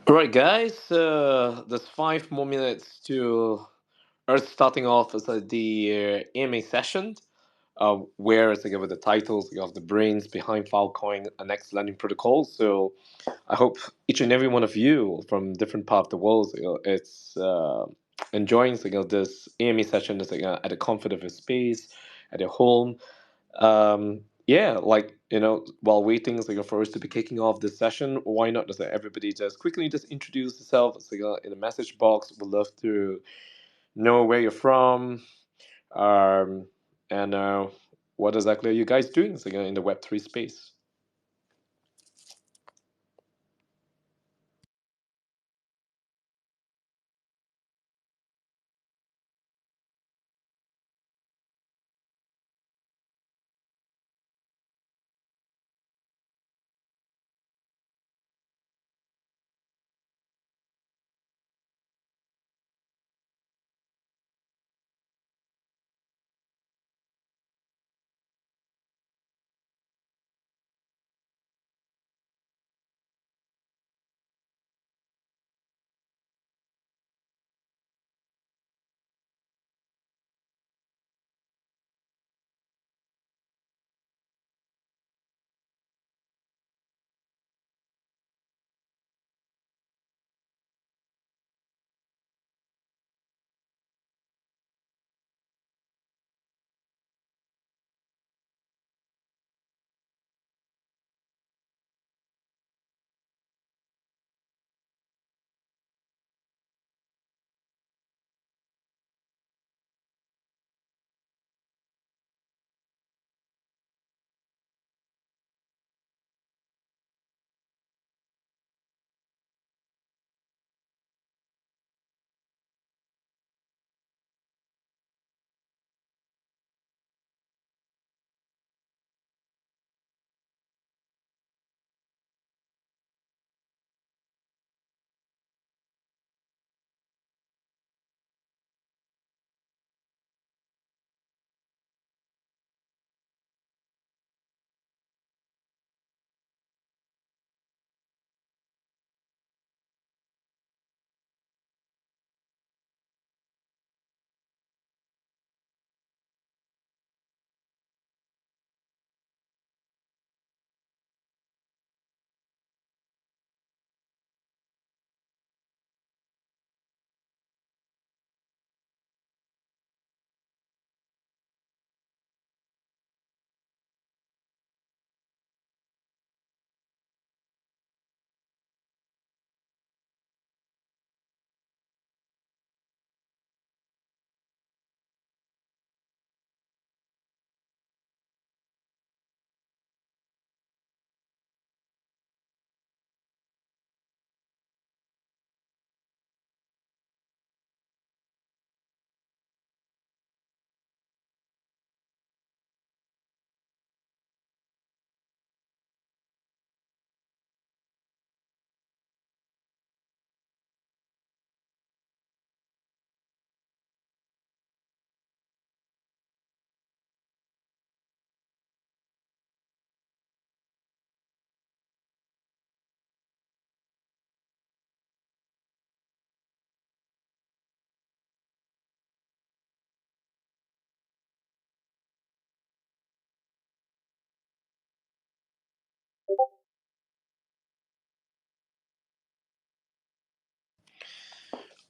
All right, guys. There's 5 more minutes to us starting off as the AMA session, where it's again with the titles of the brains behind Filecoin and next lending protocol. So I hope each and every one of you from different part of the world, it's enjoying this AMA session is at the comfort of your space, at your home. Yeah, while waiting for us to be kicking off this session, why not just everybody just quickly just introduce yourself in the message box. We'd love to know where you're from, um, and what exactly are you guys doing in the Web3 space.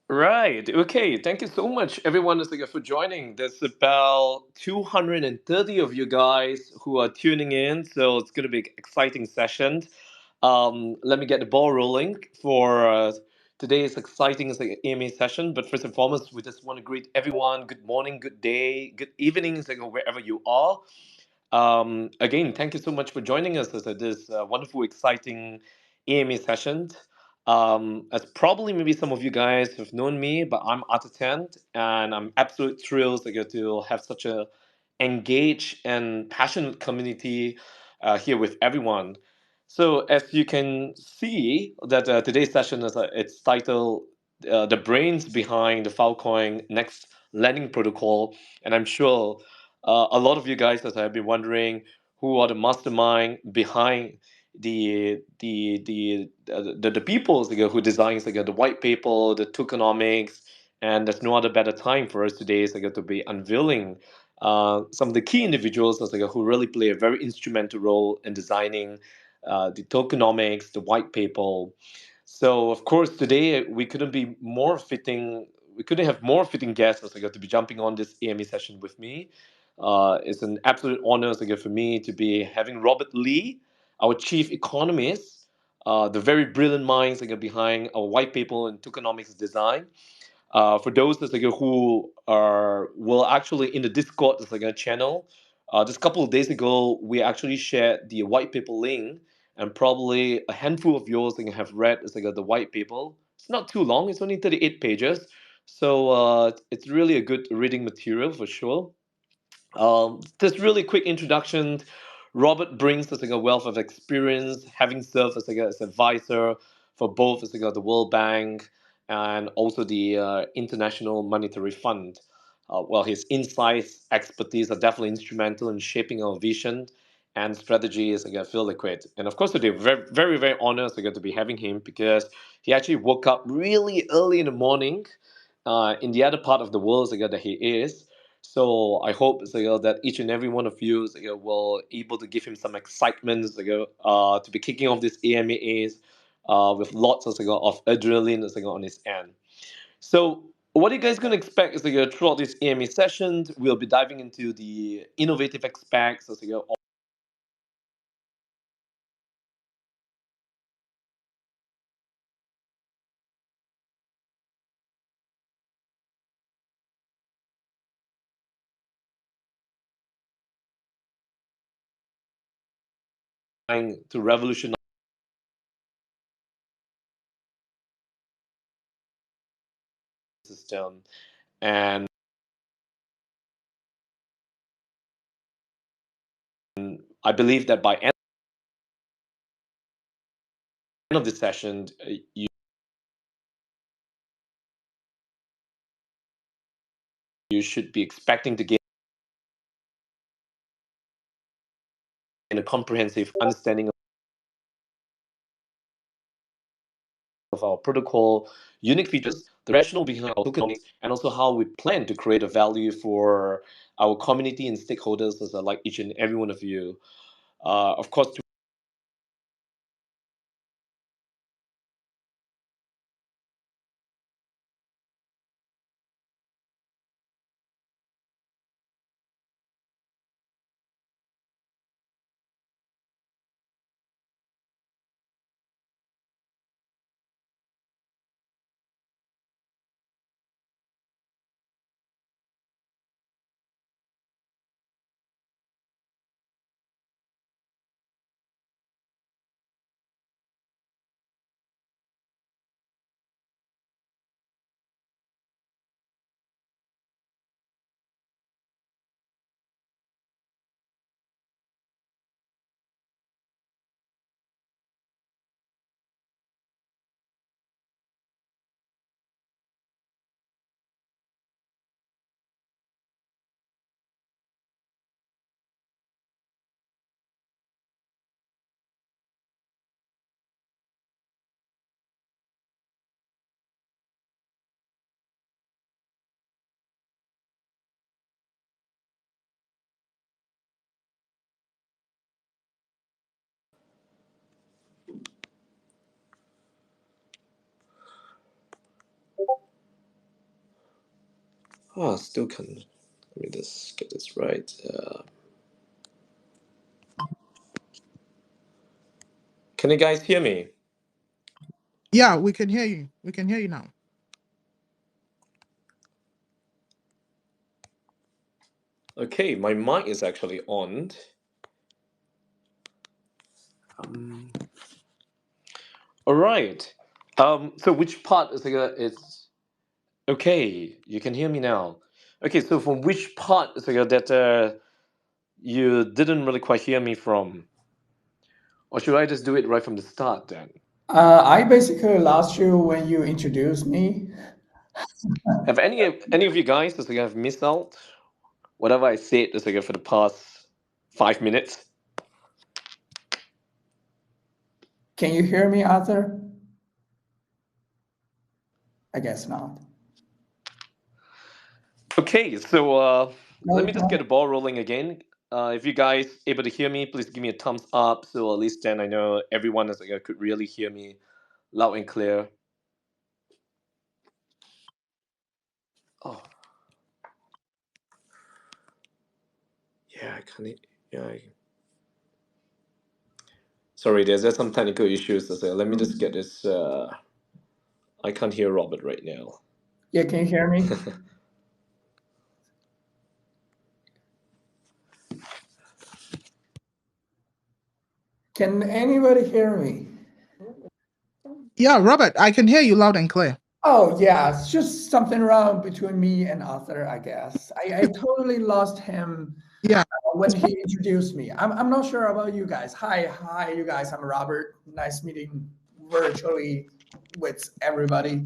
Right. Okay. Thank you so much, everyone, for joining. There's about 230 of you guys who are tuning in, so it's going to be an exciting session. Let me get the ball rolling for today's exciting AMA session. But first and foremost, we just want to greet everyone. Good morning, good day, good evening, wherever you are. Again, thank you so much for joining us at this wonderful, exciting AMA session. As probably maybe some of you guys have known me, but I'm Artitent, and I'm absolutely thrilled to have such a engaged and passionate community here with everyone. So as you can see, that today's session is it's titled "The Brains Behind the Filecoin Next Lending Protocol," and I'm sure a lot of you guys have been wondering who are the mastermind behind the people who designs the white paper, the tokenomics, and there's no other better time for us today to be unveiling some of the key individuals who really play a very instrumental role in designing the tokenomics, the white paper. So of course today we couldn't be more fitting. We couldn't have more fitting guests to be jumping on this AME session with me. It's an absolute honor for me to be having Robert Lee, our chief economist, the very brilliant minds behind our white paper and tokenomics design. For those who are well actually in the Discord channel, just a couple of days ago we actually shared the white paper link, and probably a handful of yours have read the white paper. It's not too long; it's only 38 pages, so it's really a good reading material for sure. Just really quick introduction. Robert brings us like a wealth of experience, having served as advisor for both the World Bank and also the International Monetary Fund. Well, his insights, expertise are definitely instrumental in shaping our vision and strategy as FILLiquid. And of course, today very very very honored to be having him because he actually woke up really early in the morning in the other part of the world that he is. So I hope that each and every one of you will able to give him some excitement to be kicking off this AMAs with lots of adrenaline on his end. So what are you guys going to expect is throughout this AMA session, we'll be diving into the innovative aspects trying to revolutionize the system. And I believe that by end of this session, you should be expecting to gain a comprehensive understanding of our protocol, unique features, the rationale behind our tokenomics, and also how we plan to create a value for our community and stakeholders as like each and every one of you. Of course, still can. Let me just get this right. Can you guys hear me? Yeah, we can hear you. We can hear you now. Okay, my mic is actually on. All right. So which part is it's okay? You can hear me now. Okay, so from which part is that you didn't really quite hear me from, or should I just do it right from the start then? I basically lost you when you introduced me. Have any of you guys have missed out whatever I said for the past 5 minutes? Can you hear me, Arthur? I guess not. Okay, so No, let you me just get cannot. the ball rolling again. If you guys able to hear me, please give me a thumbs up. So at least then I know everyone is could really hear me loud and clear. Oh, yeah, I can't. Yeah, sorry, there's some technical issues. So let me just get this. I can't hear Robert right now. Yeah, can you hear me? Can anybody hear me? Yeah, Robert, I can hear you loud and clear. Oh, yeah, it's just something wrong between me and Arthur, I guess. I totally lost him Yeah. when he introduced me. I'm not sure about you guys. Hi, you guys. I'm Robert. Nice meeting virtually with everybody.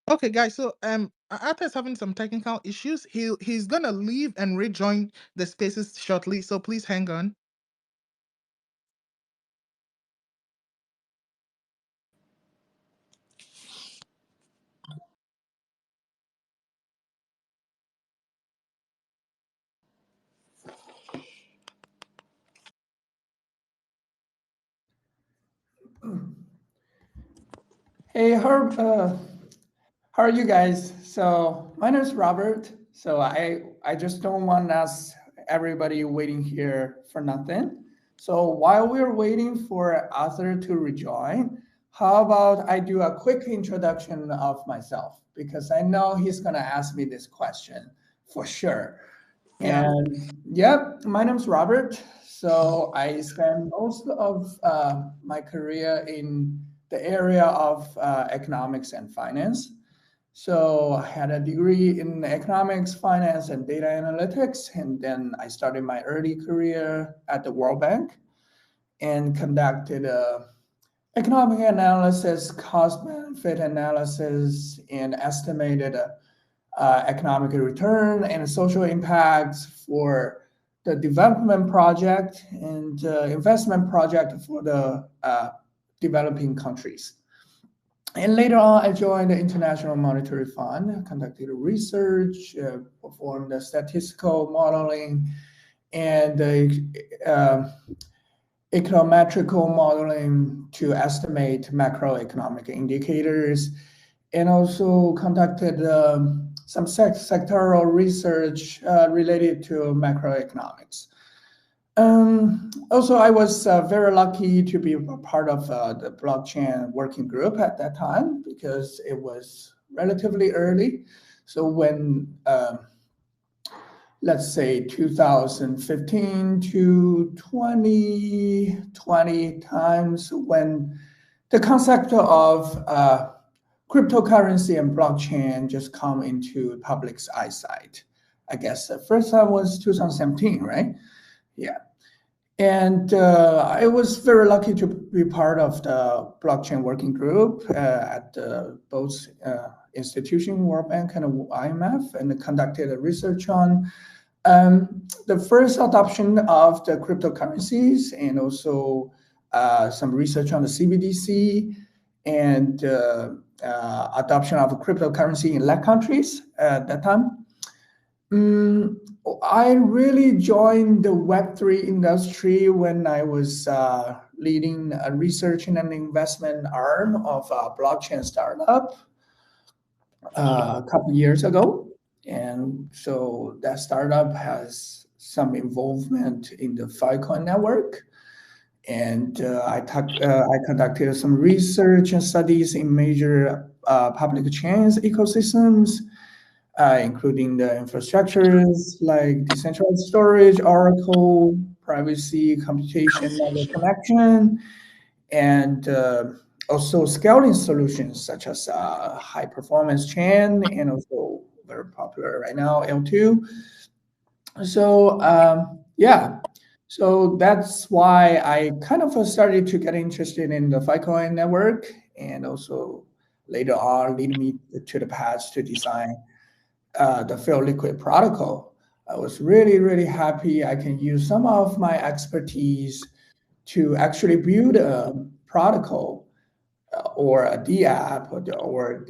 Okay, guys. So Arthur is having some technical issues. He's gonna leave and rejoin the spaces shortly. So please hang on. Hey, how are you guys? So my name is Robert. So I just don't want us everybody waiting here for nothing. So while we're waiting for Arthur to rejoin, how about I do a quick introduction of myself because I know he's gonna ask me this question for sure. Yeah. And yep, my name's Robert. So I spent most of my career in the area of economics and finance. So I had a degree in economics, finance, and data analytics. And then I started my early career at the World Bank and conducted economic analysis, cost benefit analysis, and estimated economic return and social impacts for the development project and investment project for the developing countries. And later on, I joined the International Monetary Fund, conducted research, performed the statistical modeling, and econometrical modeling to estimate macroeconomic indicators, and also conducted some sectoral research related to macroeconomics. Also, I was very lucky to be a part of the blockchain working group at that time because it was relatively early. So when let's say 2015 to 2020 times when the concept of cryptocurrency and blockchain just come into public's eyesight. I guess the first time was 2017, right? Yeah. And I was very lucky to be part of the blockchain working group at both institution, World Bank and IMF, and conducted a research on the first adoption of the cryptocurrencies and also some research on the CBDC and adoption of cryptocurrency in LAC countries at that time. I really joined the Web3 industry when I was leading a research and an investment arm of a blockchain startup a couple of years ago. And so that startup has some involvement in the Filecoin network. And I conducted some research and studies in major public chains ecosystems, including the infrastructures like decentralized storage, Oracle, privacy, computation, network connection, and also scaling solutions such as high performance chain and also very popular right now, L2. So yeah, so that's why I kind of started to get interested in the Filecoin network, and also later on lead me to the path to design the FILLiquid protocol. I was really, really happy I can use some of my expertise to actually build a protocol or a DApp or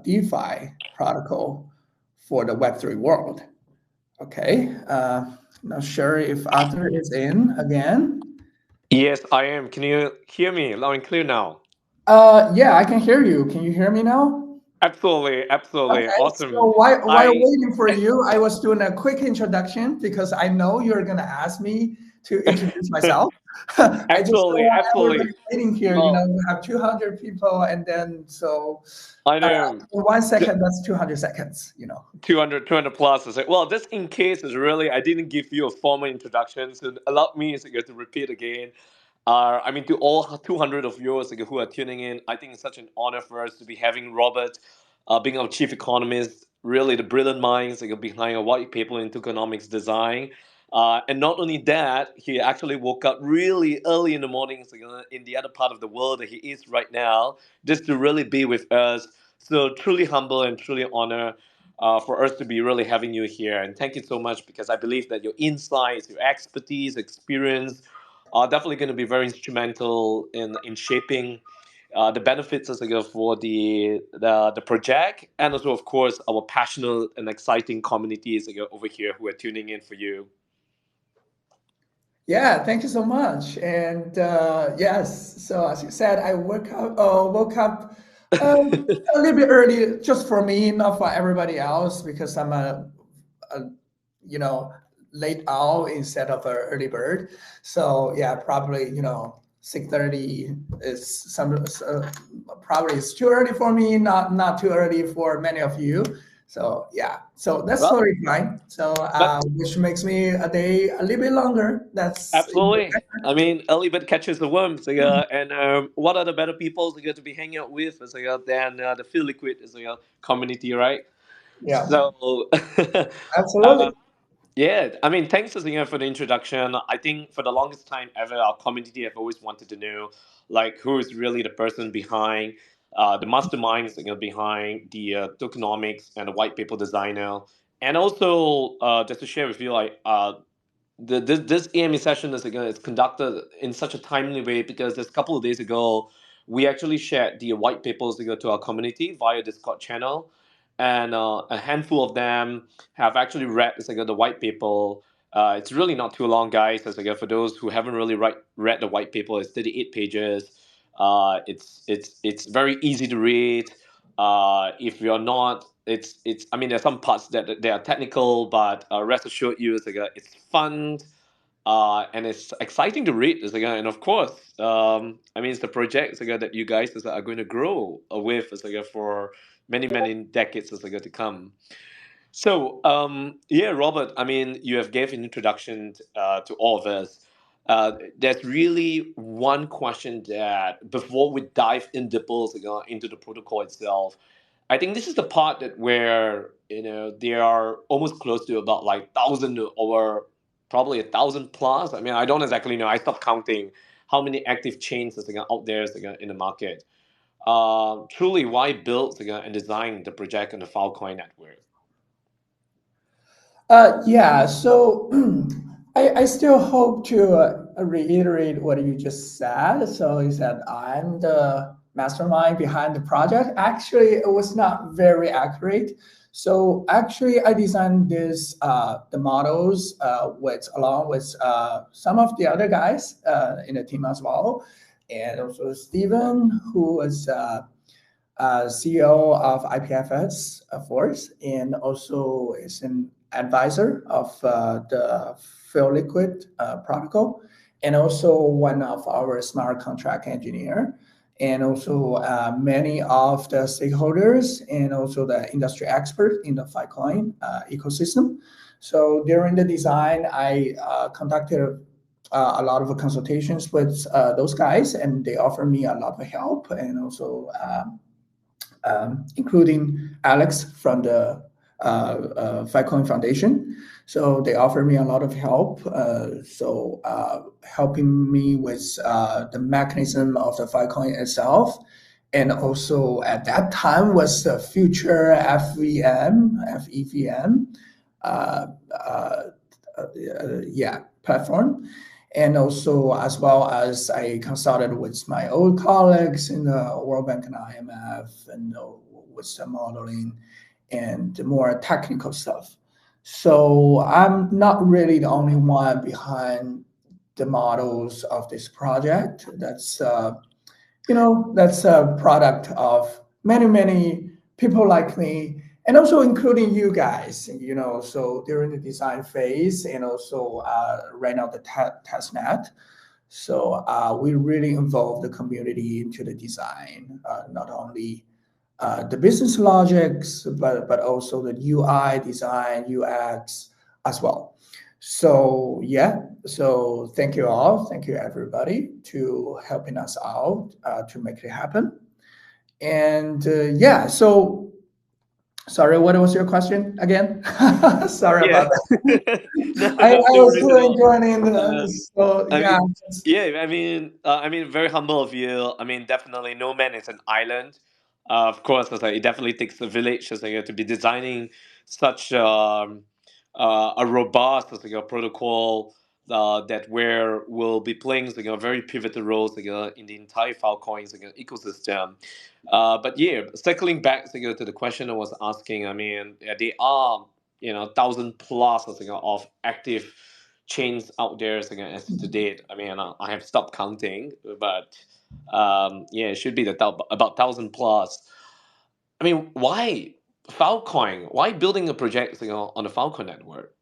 DeFi protocol for the Web3 world. Okay, not sure if Arthur is in again. Yes, I am. Can you hear me loud and clear now? Yeah, I can hear you. Can you hear me now? Absolutely, absolutely. Okay, Awesome. so while I waiting for you, I was doing a quick introduction because I know you're gonna ask me to introduce myself. I just don't absolutely, want absolutely. everybody waiting here. You know, Well, we have 200 people, and then so I uh, know. in 1 second, that's 200 seconds. You know. 200 plus. I said, well, just in case is really, I didn't give you a formal introduction, so allow me to repeat again. I mean, to all 200 of yours who are tuning in, I think it's such an honor for us to be having Robert, being our chief economist, really the brilliant minds behind a white paper in economics design. And not only that, he actually woke up really early in the mornings in the other part of the world that he is right now, just to really be with us. So truly humble and truly honor for us to be really having you here. And thank you so much because I believe that your insights, your expertise, experience are definitely going to be very instrumental in shaping the benefits as I go for the project, and also of course our passionate and exciting communities over here who are tuning in for you. Yeah, thank you so much. And yes, so as you said, I woke up a little bit early, just for me, not for everybody else, because I'm a you know late owl instead of an early bird. So yeah, probably 6:30 is probably it's too early for me, not too early for many of you. So yeah, so that's Well, totally fine. So but which makes me a day a little bit longer. That's absolutely. I mean, early bird catches the worm. So, and what are the better people to be hanging out with than the FILLiquid community, right? yeah, So, absolutely. uh, yeah, I mean, thanks for the introduction. I think for the longest time ever, our community have always wanted to know, like, who is really the person behind the masterminds, behind the tokenomics and the white paper designer, and also just to share with you, like, this AME session is conducted in such a timely way because just a couple of days ago, we actually shared the white papers to our community via Discord channel, and a handful of them have actually read the white paper. It's really not too long, guys. For those who haven't really read the white paper, it's 38 pages. It's very easy to read. If you're not, it's. I mean, there's some parts that they are technical, but rest assured you, it's fun, and it's exciting to read. And of course, I mean, it's the project that you guys are going to grow with for many decades to come. So, yeah, Robert, I mean, you have gave an introduction to all of us. There's really one question that before we dive in deeper into the protocol itself, I think this is the part that where they are almost close to about like thousand or probably 1,000 plus. I mean, I don't exactly know. I stopped counting how many active chains is out there in the market. Truly, why build and design the project on the Filecoin network? Yeah, so I still hope to reiterate what you just said. So you said I'm the mastermind behind the project. Actually, it was not very accurate. So actually, I designed this the models with along with some of the other guys in the team as well, and also Stephen, who is CEO of IPFS Force, and also is an advisor of the FILLiquid protocol. and also one of our smart contract engineer, and also many of the stakeholders and also the industry expert in the Filecoin ecosystem. So during the design, I conducted a lot of consultations with those guys, and they offer me a lot of help, and also including Alex from the Filecoin Foundation. So they offer me a lot of help. Helping me with the mechanism of the Filecoin itself, and also at that time was the future FEVM, platform. And also, as well as I consulted with my old colleagues in the World Bank and IMF, and with some modeling and more technical stuff. So I'm not really the only one behind the models of this project. That's that's a product of many people like me, and also including you guys. So during the design phase, and also right now the test net. So we really involve the community into the design, not only the business logics, but also the UI design, UX as well. So yeah, so thank you all, thank you everybody to helping us out to make it happen. And so sorry, what was your question again? Sorry Yeah. about that. No, I no, no was worries at still all. enjoying Uh, so I yeah. mean, yeah, I mean, very humble of you. I mean, definitely, no man is an island. Of course, it's like, it definitely takes a village, it's like, to be designing such a robust, it's like, a protocol that where will be playing, like, a very pivotal roles, like, in the entire Filecoin, like, ecosystem. But yeah, circling back, like, to the question I was asking, I mean, yeah, they are, 1,000 plus, like, of active chains out there, so as to date. I mean, I have stopped counting, but yeah, it should be about 1,000 plus. I mean, why Filecoin? Why building a project, on the Filecoin network?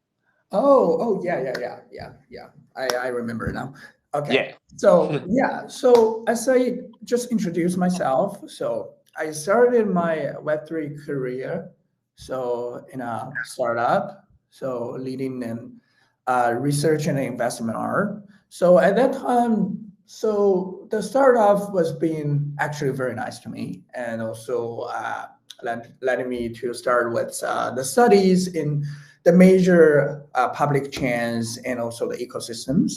Oh, yeah. I remember now. Okay. Yeah. So yeah, so as I just introduced myself, so I started my Web3 career, so in a startup, so leading in research and investment art. So at that time, so the startup was being actually very nice to me, and also letting me to start with the studies in the major public chains and also the ecosystems.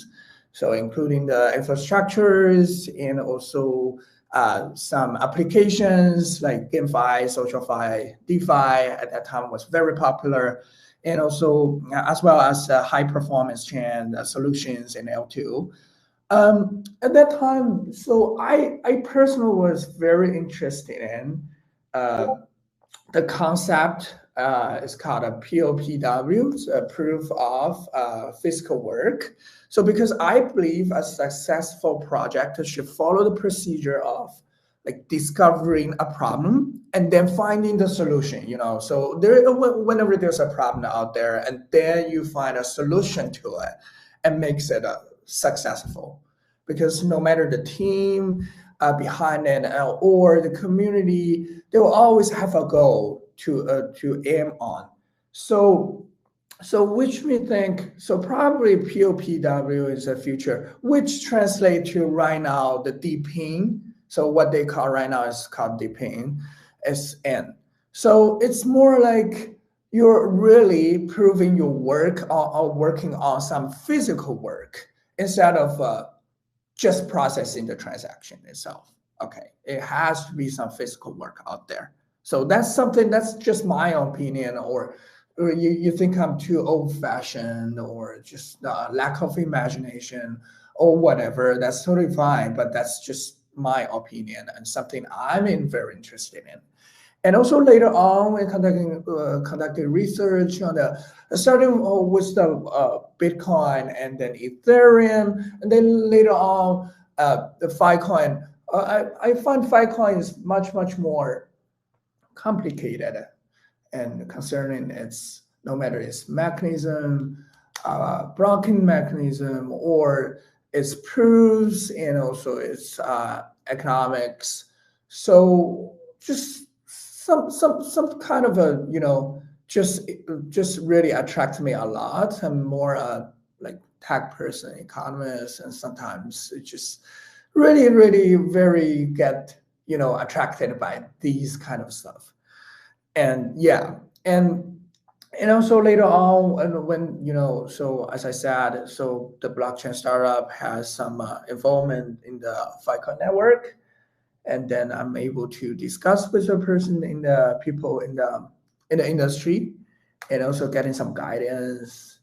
So including the infrastructures and also some applications like GameFi, SocialFi, DeFi at that time was very popular, and also as well as high performance chain solutions in L2. At that time, so I personally was very interested in uh, the concept is called a POPW, a proof of physical work. So because I believe a successful project should follow the procedure of like discovering a problem and then finding the solution. So whenever there's a problem out there, and then you find a solution to it and makes it successful. Because no matter the team behind it or the community, they will always have a goal to aim on. So which we think, so probably POPW is the future, which translate to right now the deeping. So what they call right now is called deeping, SN. So it's more like you're really proving your work or working on some physical work instead of just processing the transaction itself. Okay, it has to be some physical work out there. So that's something that's just my opinion, or you think I'm too old fashioned or just lack of imagination or whatever. That's totally fine, but that's just my opinion and something very interested in. And also later on, we conducted research on the starting with the Bitcoin and then Ethereum, and then later on the Filecoin. I find Filecoin is much more complicated and concerning its no matter its mechanism, blocking mechanism, or its proofs and also its economics. So just some kind of a just really attract me a lot. I'm more like tech person, economist, and sometimes it just really very get attracted by these kind of stuff. And yeah, and also later on, and when so as I said, so the blockchain startup has some involvement in the Filecoin network, and then I'm able to discuss with a person in the people in the industry, and also getting some guidance.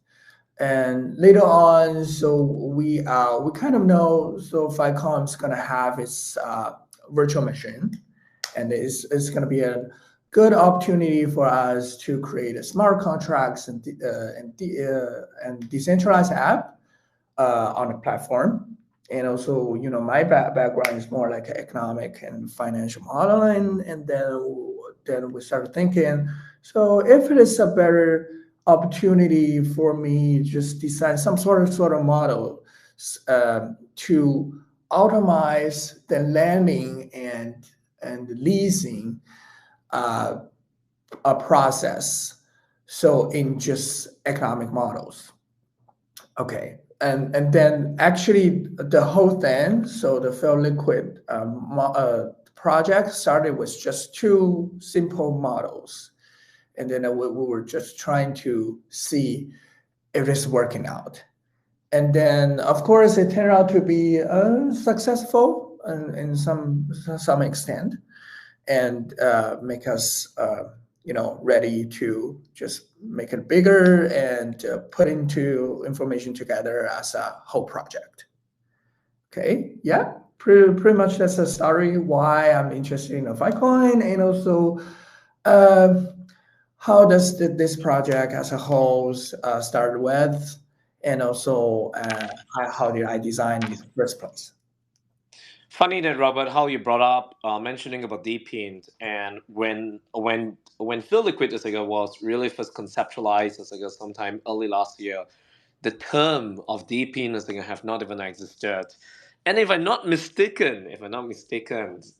And later on, so we kind of know, so Filecoin is gonna have its virtual machine, and it's going to be a good opportunity for us to create a smart contracts and decentralized app on a platform. And also, my background is more like economic and financial modeling, and then we started thinking, so if it is a better opportunity for me, just design some sort of model to automate the lending and leasing uh, a process. So in just economic models. Okay. And then actually the whole thing, so the FILLiquid project started with just two simple models. And then we were just trying to see if it's working out. And then, of course, it turned out to be successful in some extent, and make us ready to just make it bigger and put into information together as a whole project. Okay, yeah, pretty much that's the story why I'm interested in Filecoin, and also uh, how does this project as a whole started with, and also how did I design in the first place. Funny that, Robert, how you brought up mentioning about DeepInd, and when FILLiquid was really first conceptualized sometime early last year, the term of DeepInd have not even existed. And if I'm not mistaken,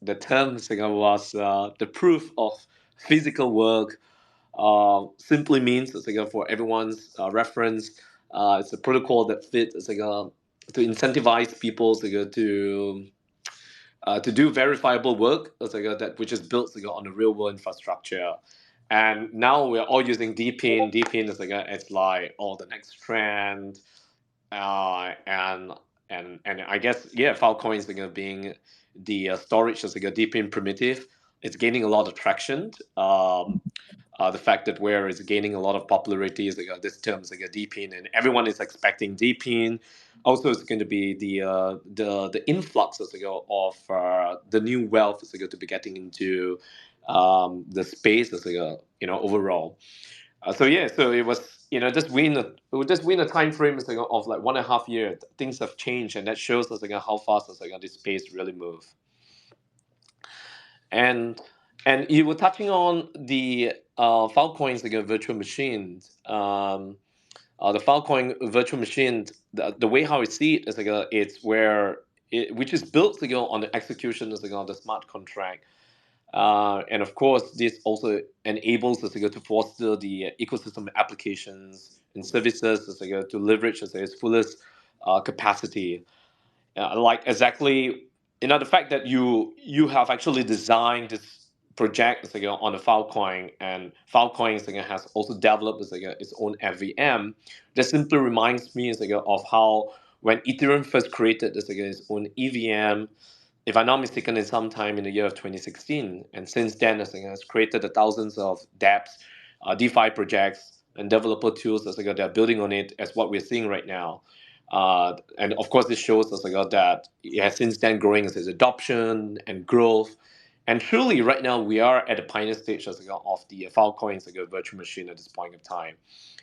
the term was the proof of physical work. Simply means for everyone's reference, it's a protocol that fits to incentivize people to do verifiable work that which is built on a real world infrastructure. And now we're all using DeepIn. DeepIn is it's like all the next trend, and and I guess Filecoin is being the storage as a DeepIn primitive. It's gaining a lot of traction. The fact that where is gaining a lot of popularity is this term is a DeepIn, and everyone is expecting DeepIn. Also, it's going to be the influx of the new wealth to be getting into the space overall. So it was just win a time frame of like 1.5 years. Things have changed, and that shows us how fast this space really move. And you were touching on the Filecoins virtual machines. The Filecoin virtual machine, the way how I see it is it's where which is built on the execution on the smart contract. And of course, this also enables us to foster the ecosystem applications and services to leverage its fullest capacity. Like exactly, the fact that you have actually designed this project on a Filecoin, and Filecoin has also developed its own FVM. That simply reminds me of how when Ethereum first created its own EVM, if I'm not mistaken, in sometime in the year of 2016. And since then, has created the thousands of dApps, DeFi projects, and developer tools they're building on it, as what we're seeing right now. And of course, this shows us that it has since then growing as its adoption and growth. And truly, right now, we are at the pioneer stage of the Filecoin virtual machine at this point of time.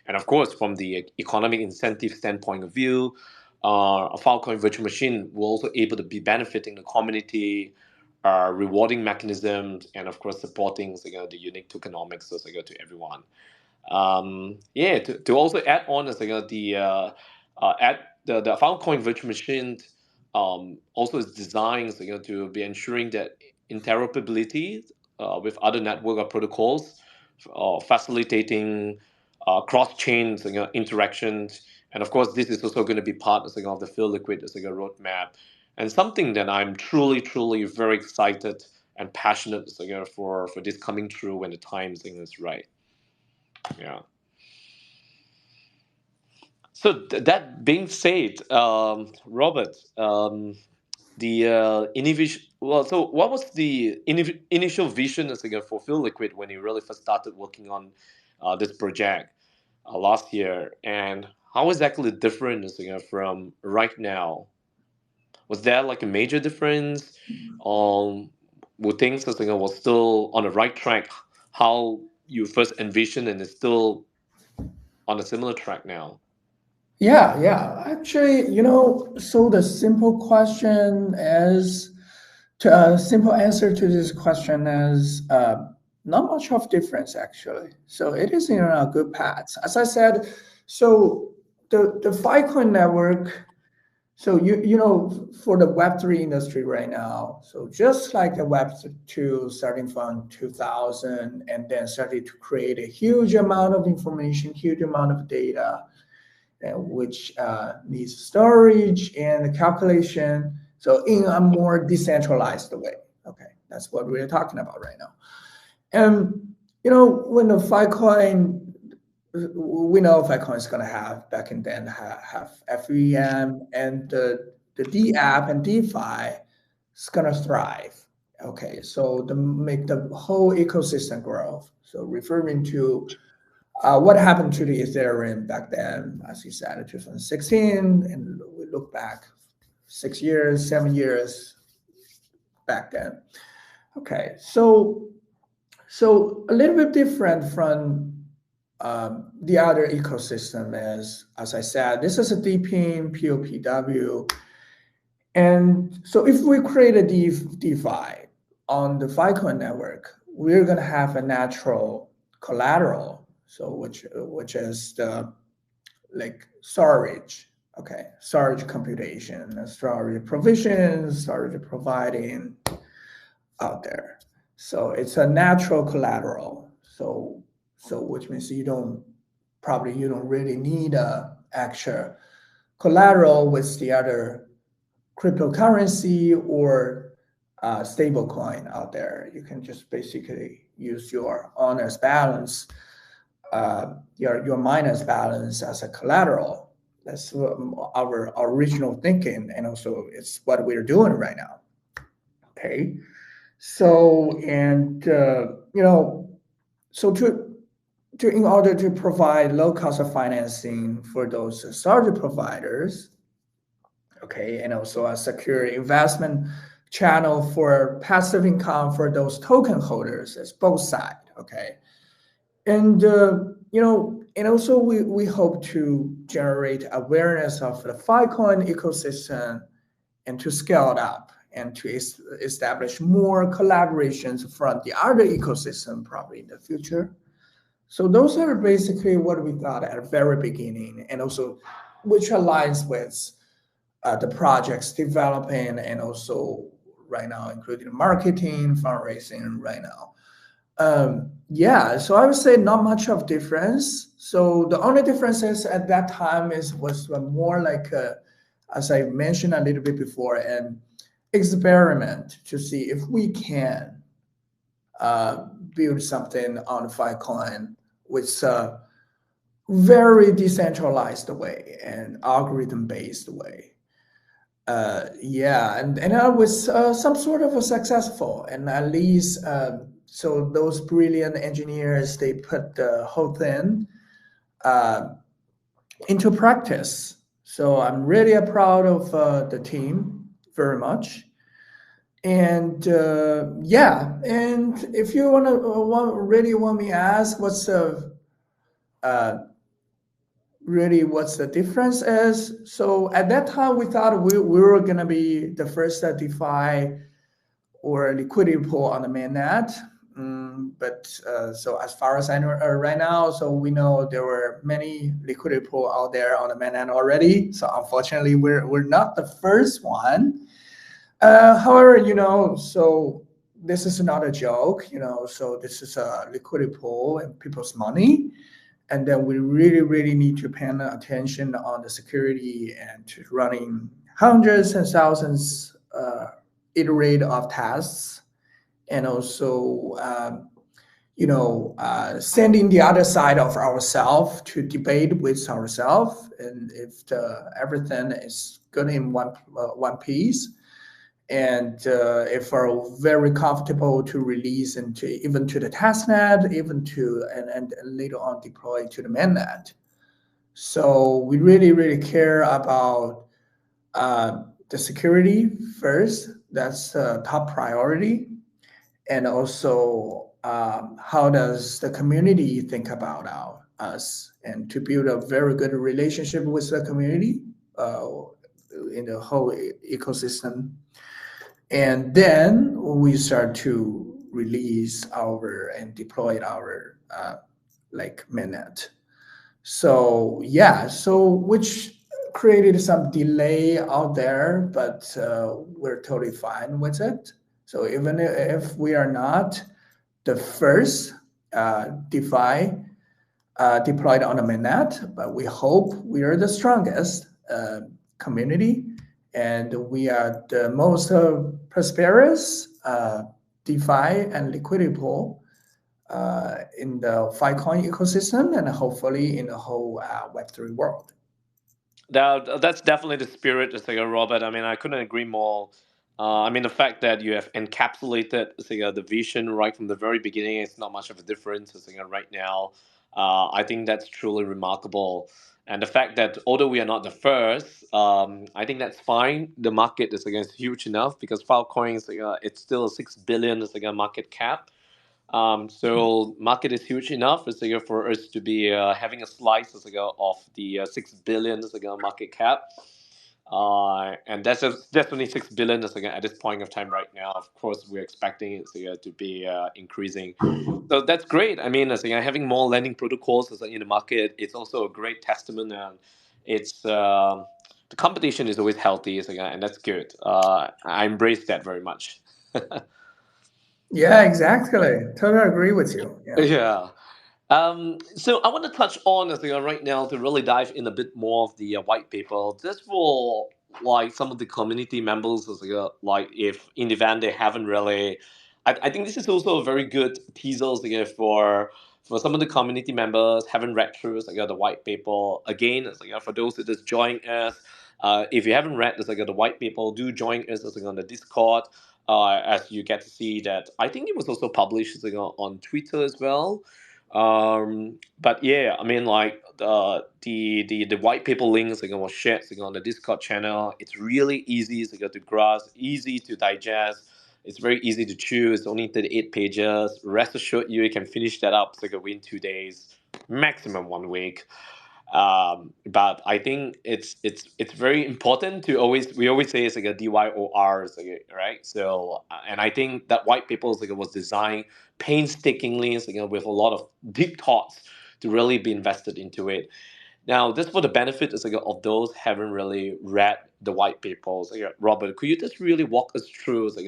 And of course, from the economic incentive standpoint of view, a Filecoin virtual machine will also able to be benefiting the community, rewarding mechanisms, and of course supporting the unique tokenomics to everyone. To also add on the add the Filecoin virtual machine also is designed, to be ensuring that interoperability with other network or protocols, facilitating cross-chain interactions. And of course, this is also going to be part of the FILLiquid roadmap, and something that I'm truly very excited and passionate for this coming true when the time is right. Yeah. So that being said, Robert, the well, so what was the initial vision for FILLiquid when you really first started working on this project last year, and how exactly different from right now? Was there like a major difference? Were things was still on the right track? How you first envisioned, and is still on a similar track now? Yeah, yeah. Actually, so the simple question is, simple answer to this question is not much of difference actually. So it is in a good path. As I said, so the Filecoin network. So for the Web3 industry right now, so just like the Web2 starting from 2000 and then started to create a huge amount of information, huge amount of data, which needs storage and calculation. So in a more decentralized way. Okay, that's what we're talking about right now. And when the Filecoin, we know Filecoin is going to have back and then have FEM and the D app and DeFi is going to thrive. Okay, so to make the whole ecosystem grow. So referring to what happened to the Ethereum back then, as you said, in 2016, and we look back 6 years, 7 years back then. Okay, so a little bit different from the other ecosystem is, as I said, this is a DPIN, POPW. And so if we create a DeFi on the Filecoin network, we're going to have a natural collateral, so which is the like storage, okay, storage computation, storage provision, storage providing out there. So it's a natural collateral. So which means you don't really need a extra collateral with the other cryptocurrency or stable coin out there. You can just basically use your owner's balance, your miner's balance as a collateral. That's our original thinking, and also it's what we're doing right now. Okay, so and so to in order to provide low cost of financing for those startup providers, okay, and also a secure investment channel for passive income for those token holders. It's both sides, okay, and and also we hope to generate awareness of the Filecoin ecosystem and to scale it up and to establish more collaborations from the other ecosystem probably in the future. So those are basically what we thought at the very beginning, and also which aligns with the projects developing and also right now, including marketing, fundraising right now. Yeah, so I would say not much of difference. So the only difference is at that time was more like, as I mentioned a little bit before, an experiment to see if we can build something on Filecoin with a very decentralized way and algorithm-based way. Yeah, and I was some sort of a successful, and at least so those brilliant engineers, they put the whole thing into practice. So I'm really proud of the team very much. And yeah, and if you really want me to ask what's the really what's the difference is, so at that time we thought we were gonna be the first DeFi or liquidity pool on the mainnet, But so as far as I know right now, so we know there were many liquidity pool out there on the mainland already. So unfortunately, we're not the first one. However, so this is not a joke. So this is a liquidity pool and people's money, and then we really really need to pay attention on the security and to running hundreds and thousands iterate of tasks, and also standing the other side of ourselves to debate with ourselves, and if everything is good in one piece, and if we're very comfortable to release into even to the testnet, even to and later on deploy to the mainnet. So we really really care about the security first. That's top priority, and also how does the community think about us, and to build a very good relationship with the community in the whole ecosystem. And then we start to release our and deploy our like mainnet. So yeah, so which created some delay out there, but we're totally fine with it. So even if we are not the first DeFi deployed on the mainnet, but we hope we are the strongest community, and we are the most prosperous DeFi and liquidity pool in the Filecoin ecosystem, and hopefully in the whole Web3 world. Now, that's definitely the spirit, say, Robert. I mean, I couldn't agree more. I mean, the fact that you have encapsulated, say, the vision right from the very beginning, it's not much of a difference, say, right now. I think that's truly remarkable. And the fact that although we are not the first, I think that's fine. The market is, again, huge enough because Filecoin, it's still a 6 billion, like, market cap. So market is huge enough for us to be having a slice of the 6 billion market cap. And that's definitely 6 billion at this point of time right now. Of course, we're expecting it to be increasing. So that's great. I mean, having more lending protocols in the market, it's also a great testament, and it's the competition is always healthy, and that's good. I embrace that very much. Yeah, exactly. Totally agree with you. Yeah. Yeah. So I want to touch on right now to really dive in a bit more of the white paper, just for like some of the community members, like if in the event they haven't really, I think this is also a very good teaser for some of the community members haven't read through the white paper. Again, for those that just join us, if you haven't read the white paper, do join us on the Discord. As you get to see that, I think it was also published on Twitter as well. But yeah, I mean, like the white paper links was shared on the Discord channel. It's really easy to grasp, easy to digest. It's very easy to chew. It's only 38 pages. Rest assured, you can finish that up within 2 days, maximum 1 week. But I think it's very important to always we always say it's like a DYOR, right? So and I think that white paper was designed painstakingly, with a lot of deep thoughts to really be invested into it. Now, just for the benefit of those haven't really read the white papers, Robert, could you just really walk us through the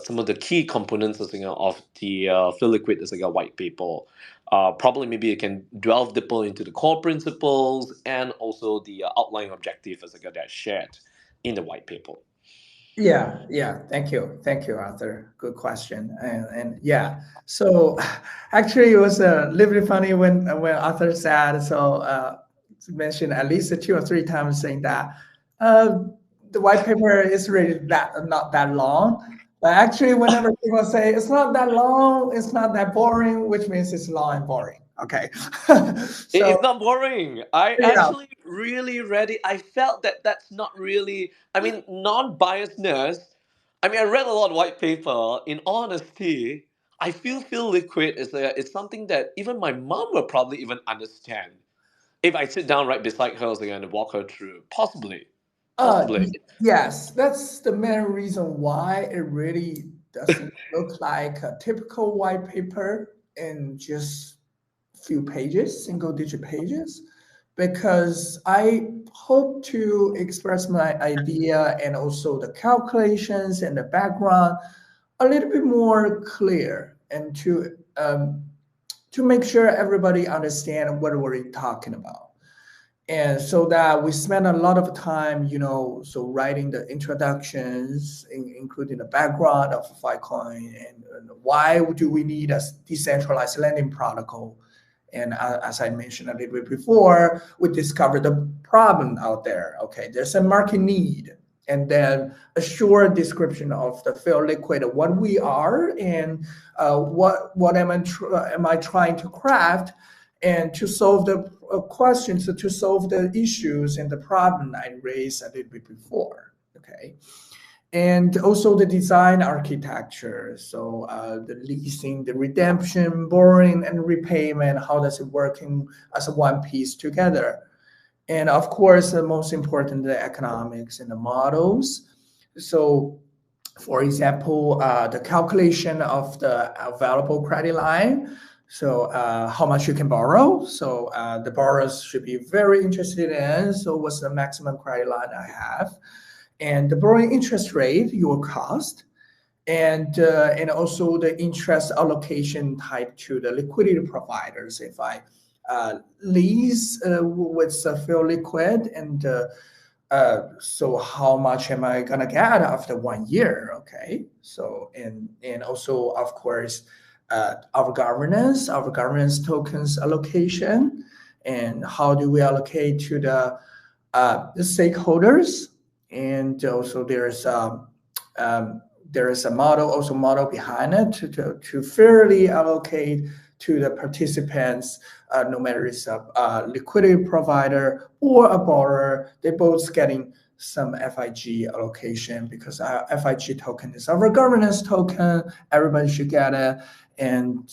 some of the key components of the FILLiquid as a white paper. Probably maybe you can delve deeper into the core principles and also the outline objective as that's shared in the white paper. Yeah, yeah. Thank you, Arthur. Good question. And yeah, so actually, it was a little bit funny when Arthur said so. Mentioned at least 2 or 3 times saying that uh, the white paper is really that not that long. But actually, whenever people say it's not that long, it's not that boring, which means it's long and boring. Okay, so It's not boring. I yeah. actually really read it. I felt that that's not really, I mean, non-biasness. I mean, I read a lot of white paper. In honesty, I feel liquid is something that even my mom will probably even understand if I sit down right beside her and walk her through. Possibly, Uh, possibly. yes, that's the main reason why it really doesn't look like a typical white paper in just few pages, single digit pages, because I hope to express my idea and also the calculations and the background a little bit more clear and to make sure everybody understand what we're talking about. And so that we spend a lot of time, so writing the introductions, including the background of Filecoin and why do we need a decentralized lending protocol. And as I mentioned a little bit before, we discovered the problem out there. Okay, there's a market need, and then a short description of the FILLiquid, what we are, and what am I trying to craft, and to solve the questions, to solve the issues and the problem I raised a little bit before. Okay, and also the design architecture. So the leasing, the redemption, borrowing, and repayment. How does it working as a one piece together? And of course, the most important, the economics and the models. So, for example, the calculation of the available credit line. So, how much you can borrow. So, the borrowers should be very interested in. So, what's the maximum credit line I have? And the borrowing interest rate, your cost, and also the interest allocation type to the liquidity providers. If I lease with the FILLiquid, and so how much am I gonna get after 1 year? Okay, so and also of course our governance tokens allocation, and how do we allocate to the stakeholders, and also there is a model behind it to fairly allocate to the participants, no matter it's a liquidity provider or a borrower, they're both getting some FIG allocation, because our FIG token is our governance token. Everybody should get it, and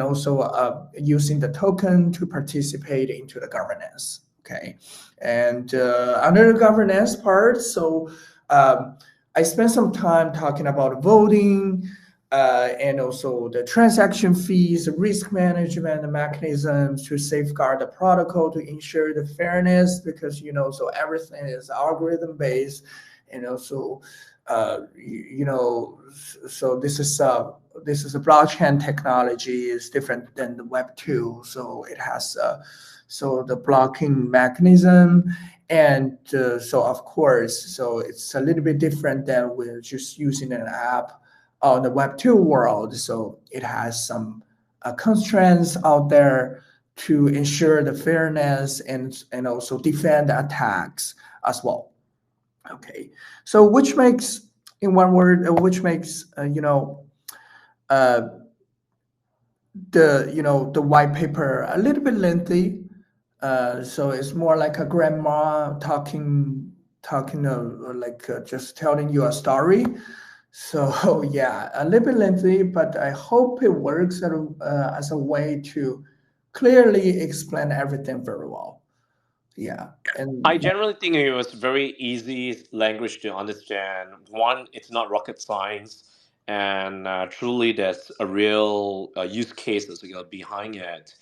also using the token to participate into the governance. Okay, and under the governance part, so. I spent some time talking about voting, and also the transaction fees, risk management mechanisms to safeguard the protocol to ensure the fairness, because so everything is algorithm based, and also so this is a blockchain technology is different than the Web 2, so it has so the blocking mechanism, and so of course, so it's a little bit different than we're just using an app on the Web 2 world. So it has some constraints out there to ensure the fairness, and also defend attacks as well. Okay, so which makes, in one word, which makes uh, the white paper a little bit lengthy. So it's more like a grandma talking like just telling you a story. So yeah, a little bit lengthy, but I hope it works as a way to clearly explain everything very well. Yeah, I and generally think it was very easy language to understand. One, it's not rocket science, and truly, there's a real use case that's behind it.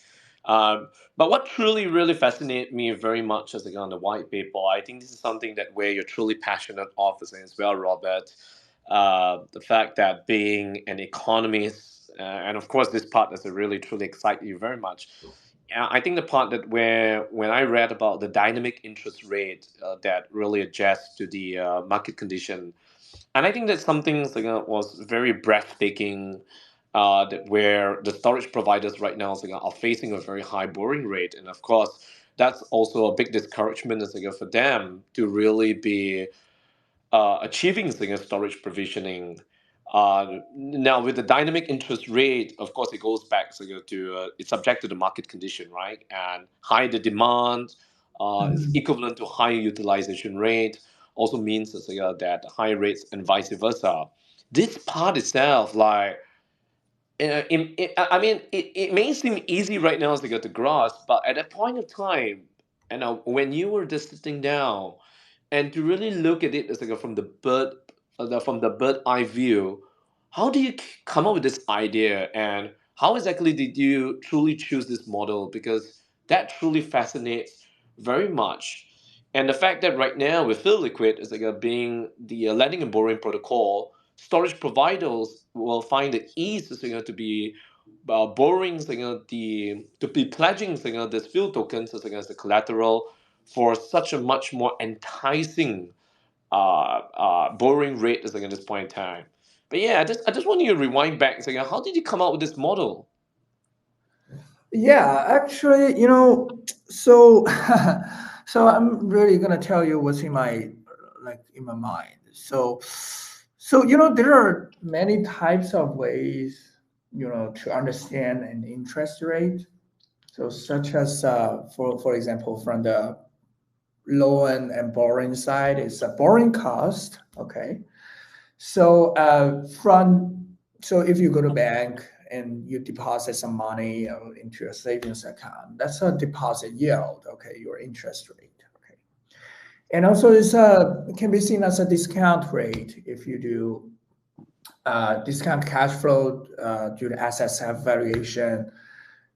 But what truly, really fascinated me very much as on the white paper, I think this is something that where you're truly passionate of as well, Robert. The fact that being an economist, and of course, this part does really truly excite you very much. Yeah, I think the part that where when I read about the dynamic interest rate that really adjusts to the market condition, and I think that something was very breathtaking. That where the storage providers right now are facing a very high borrowing rate, and of course that's also a big discouragement for them to really be achieving single storage provisioning. Now, with the dynamic interest rate, of course, it goes back to it's subject to the market condition, right? And high the demand is Mhm. equivalent to high utilization rate, also means that high rates and vice versa. This part itself, like, I mean, it may seem easy right now to grasp, but at that point of time, when you were just sitting down and to really look at it as from the bird from the bird eye view, how do you come up with this idea, and how exactly did you truly choose this model? Because that truly fascinates very much. And the fact that right now with FILLiquid is like being the lending and borrowing protocol, storage providers will find it easy to be borrowing to be pledging this field tokens as the collateral for such a much more enticing borrowing rate at this point in time. But yeah, I just want you to rewind back and say, how did you come up with this model? Yeah, actually, so so I'm really gonna tell you what's in my mind. So there are many types of ways to understand an interest rate. So such as for example, from the loan and borrowing side, it's a borrowing cost. Okay, so so if you go to bank and you deposit some money into a savings account, that's a deposit yield. Okay, your interest rate. Okay, and also it can be seen as a discount rate if you do discount cash flow due to assets have variation.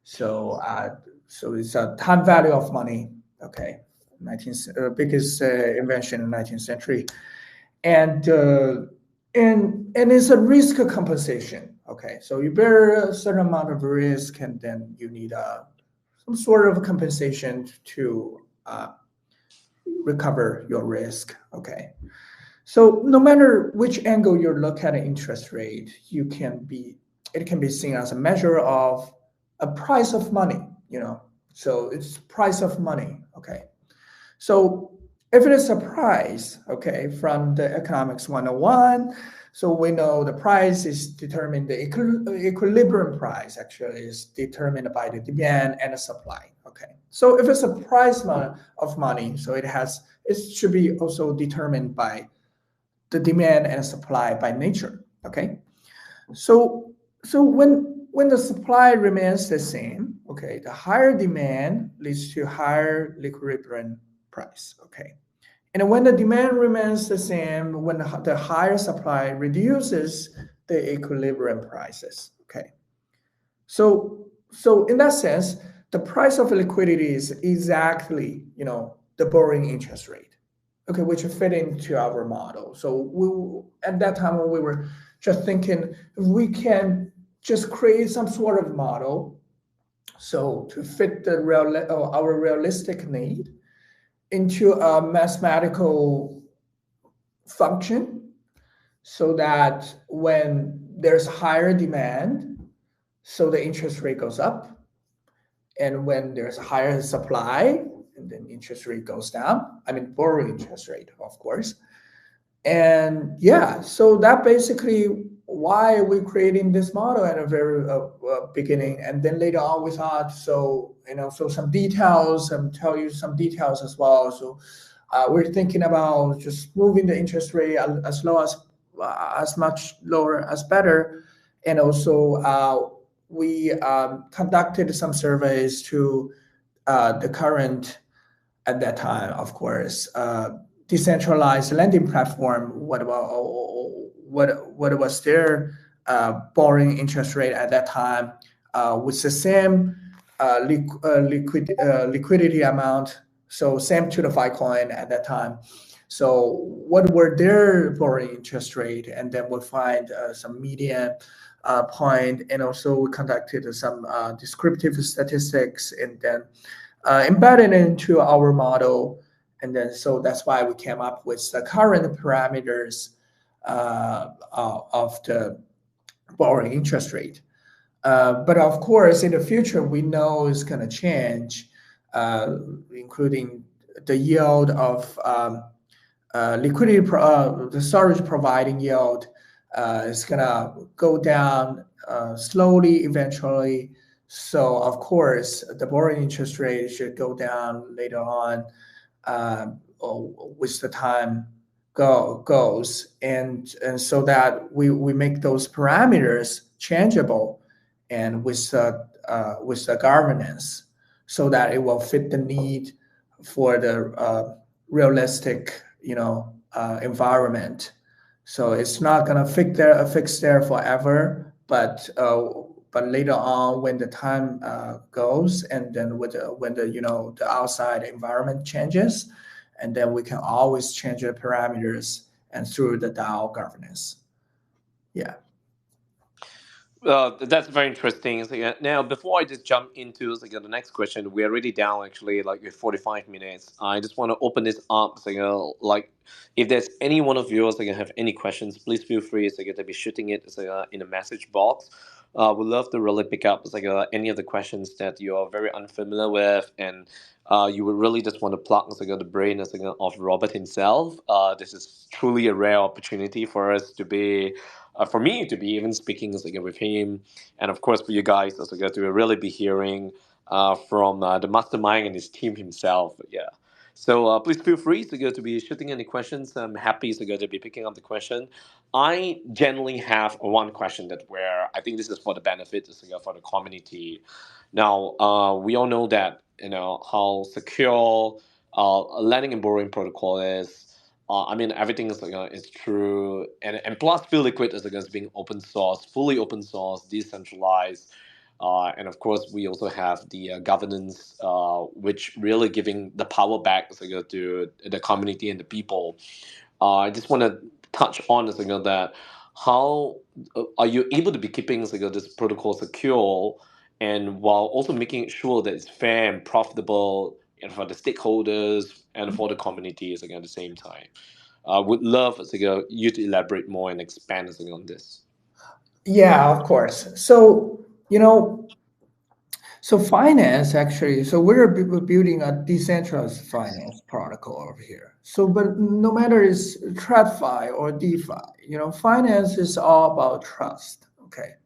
So so it's a time value of money. Okay, 19th biggest invention in the 19th century, and and it's a risk compensation. Okay, so you bear a certain amount of risk, and then you need some sort of compensation to recover your risk. Okay, so no matter which angle you look at an interest rate, it can be seen as a measure of a price of money. So it's price of money. Okay, so if it is a price, okay, from the economics 101, so we know the price is determined, the equilibrium price actually is determined by the demand and the supply. Okay, so if it's a price of money, so it should be also determined by the demand and supply by nature. Okay, so when the supply remains the same, okay, the higher demand leads to higher equilibrium price. Okay, and when the demand remains the same, when the higher supply reduces the equilibrium prices. Okay, so in that sense, the price of liquidity is exactly the borrowing interest rate. Okay, which fit into our model. So at that time when we were just thinking if we can just create some sort of model so to fit our realistic need into a mathematical function so that when there's higher demand, so the interest rate goes up, and when there's higher supply, and then interest rate goes down. I mean, borrowing interest rate, of course. And yeah, so that basically why we're creating this model at a very beginning, and then later on we thought so some details and tell you some details as well. So we're thinking about just moving the interest rate as low as much lower as better, and also we conducted some surveys to the current at that time, of course, decentralized lending platform. What was their borrowing interest rate at that time with the same liquidity amount, so same to the Filecoin at that time. So what were their borrowing interest rate, and then we'll find some median point, and also we conducted some descriptive statistics, and then embedded into our model. And then so that's why we came up with the current parameters of the borrowing interest rate. But of course, in the future, we know it's going to change, including the yield of liquidity, the storage providing yield is going to go down slowly eventually. So of course, the borrowing interest rate should go down later on with the time goes, and so that we make those parameters changeable, and with the governance, so that it will fit the need for the realistic environment. So it's not gonna fix there forever, but later on when the time goes, and then when the the outside environment changes, and then we can always change the parameters and through the DAO governance. Yeah. That's very interesting. So, yeah, now, before I just jump into the next question, we're already down actually like with 45 minutes. I just want to open this up. So, like, if there's any one of yours that have any questions, please feel free to be shooting it in the message box. We'd love to really pick up any of the questions that you are very unfamiliar with, and you would really just want to plug the brain of Robert himself. This is truly a rare opportunity for us to be for me to be even speaking with him, and of course for you guys to really be hearing from the mastermind and his team himself. Yeah. So please feel free to be shooting any questions. I'm happy to be picking up the question. I generally have one question that where I think this is for the benefit for the community. Now we all know that how secure lending and borrowing protocol is. I mean, everything is true, and plus, FILLiquid is being open source, fully open source, decentralized, and of course, we also have the governance, which really giving the power back to the community and the people. I just want to touch on that how are you able to be keeping this protocol secure, and while also making sure that it's fair and profitable and for the stakeholders and for the communities at the same time. Would love you to elaborate more and expand on this. Yeah, of course. So, so finance actually, so we're building a decentralized finance protocol over here. So, but no matter it's TradFi or DeFi, finance is all about trust. Okay.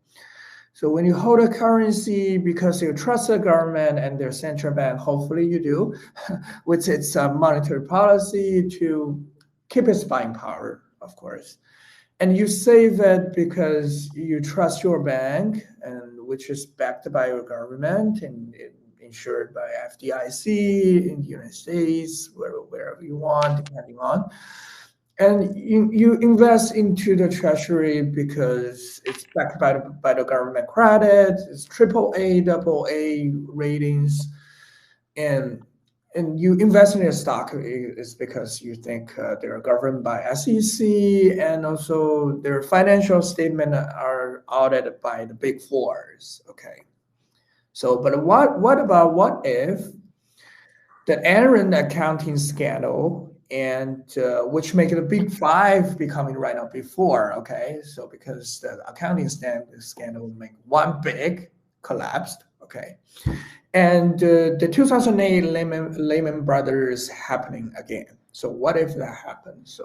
So when you hold a currency because you trust the government and their central bank, hopefully you do, with its monetary policy to keep its buying power, of course. And you save it because you trust your bank, and which is backed by your government and insured by FDIC in the United States, wherever you want, depending on. And you invest into the treasury because it's backed by the government credit, it's triple A, double A ratings, and you invest in a stock is because you think they're governed by SEC, and also their financial statement are audited by the big fours. Okay. So, but what if the Aaron accounting scandal, and which make it a big five becoming right now before? Okay. So because the accounting scandal make one big collapsed. Okay. And the 2008 Lehman Brothers happening again. So what if that happens?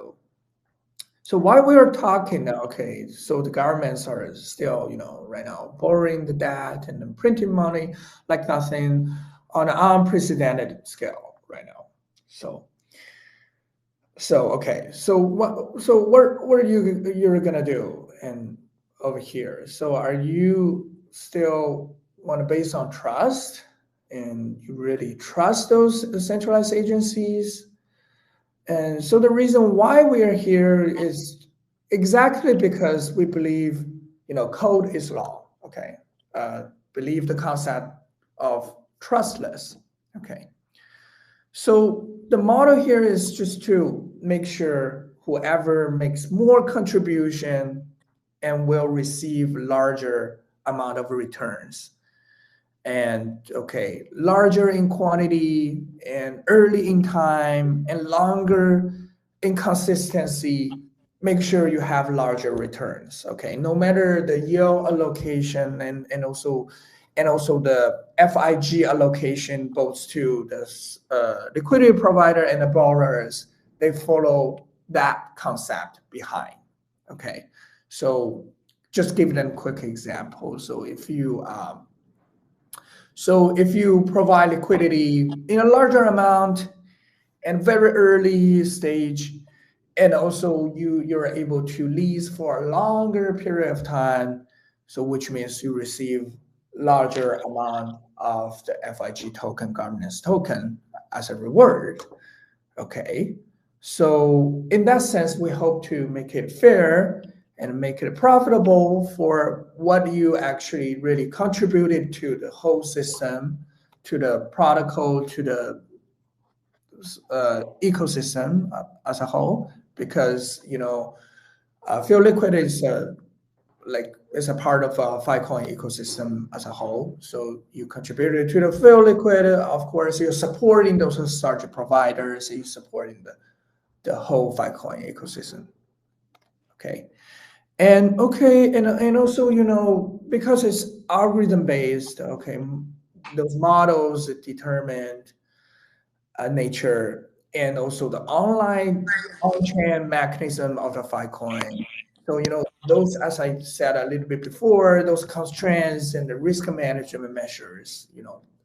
So while we are talking, okay, so the governments are still, right now borrowing the debt and then printing money like nothing on an unprecedented scale right now. So okay, so what are you're gonna do and over here? So are you still want to base on trust, and you really trust those centralized agencies? And so the reason why we are here is exactly because we believe, code is law. Okay, believe the concept of trustless. Okay. So the model here is just to make sure whoever makes more contribution and will receive larger amount of returns. And okay, larger in quantity and early in time and longer in consistency, make sure you have larger returns. Okay, no matter the yield allocation and also the FIG allocation, both to the liquidity provider and the borrowers, they follow that concept behind. Okay, so just give them a quick example. So if you provide liquidity in a larger amount and very early stage, and also you're able to lease for a longer period of time, so which means you receive larger amount of the FIG token, governance token, as a reward. Okay. So in that sense, we hope to make it fair and make it profitable for what you actually really contributed to the whole system, to the protocol, to the ecosystem as a whole. Because FILLiquid is is a part of a Filecoin ecosystem as a whole. So you contributed to the FILLiquid. Of course, you're supporting those large providers. You're supporting the whole Filecoin ecosystem. Okay. And also, because it's algorithm based, okay, those models determine nature and also the online on-chain mechanism of the Filecoin. So, those, as I said a little bit before, those constraints and the risk management measures,